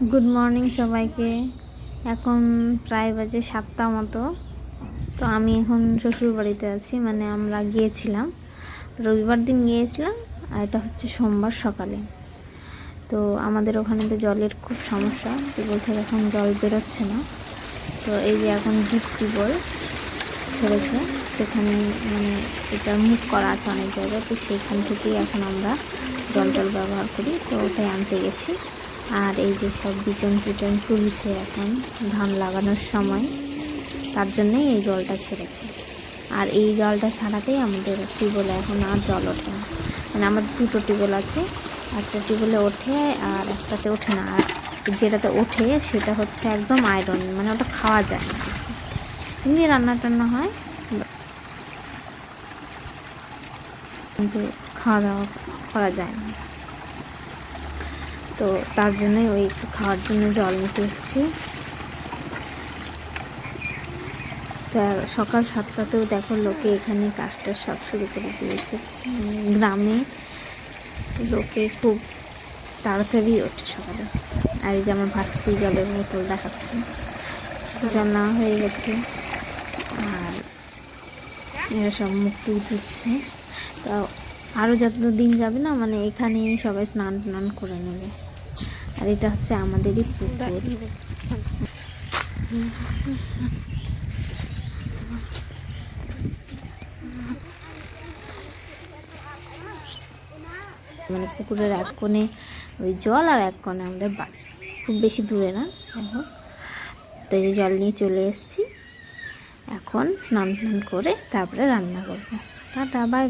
Good morning সবাইকে। এখন প্রায় বাজে 7টা মতো। তো আমি এখন শ্বশুর বাড়িতে আছি, মানে আমরা গিয়েছিলাম রবিবার দিন গিয়েছিলাম, আর এটা হচ্ছে সোমবার সকালে। তো আমাদের ওখানে তো জলের খুব সমস্যা, টিউবওয়েল থেকে এখন জল বেরোচ্ছে না। তো এই যে এখন ডিপ টিউবওয়েল ছেড়েছে, সেখানে মানে এটা মুখ করা আছে অনেক জায়গায়, তো সেইখান থেকেই এখন আমরা জল ব্যবহার করি। তো ওটাই আনতে গেছি। আর এই যে সব বিচন টিচন তুলছে এখন ধান লাগানোর সময়, তার জন্যই এই জলটা ছেড়েছে। আর এই জলটা ছাড়াতেই আমাদের টিউবওয়েলে এখন আর জল ওঠে না। মানে আমাদের দুটো টিউবওয়েল আছে, একটা টিউবওয়েলে ওঠে আর একটাতে ওঠে না। আর যেটাতে ওঠে সেটা হচ্ছে একদম আয়রন, মানে ওটা খাওয়া যায় না। এমনি রান্না টান্না হয়, কিন্তু খাওয়া দাওয়া করা যায় না। তো তার জন্যই ওই একটু খাওয়ার জন্য জল নিতে এসেছি। সকাল 7টাতেও দেখো লোকে এখানে কাজটা সব শুরু করে দিয়েছে। গ্রামে লোকে খুব তাড়াতাড়ি ওঠে সকালে। আর এই যে আমার ভাস্তি জলের বোতল দেখাচ্ছে, জল নেওয়া হয়ে গেছে। আর এরা সব মুখ টুক ধুচ্ছে। তো আরও যত দিন যাবে না, মানে এখানেই সবাই স্নান টান করে নেবে। আর এটা হচ্ছে আমাদেরই পুকুর। মানে পুকুরের এক কোণে ওই জল, আর এক কোণে আমাদের বাড়ি, খুব বেশি দূরে না। হোক, তো এই জল নিয়ে চলে এসেছি। এখন স্নান টান করে তারপরে রান্না করবো। Tata, by.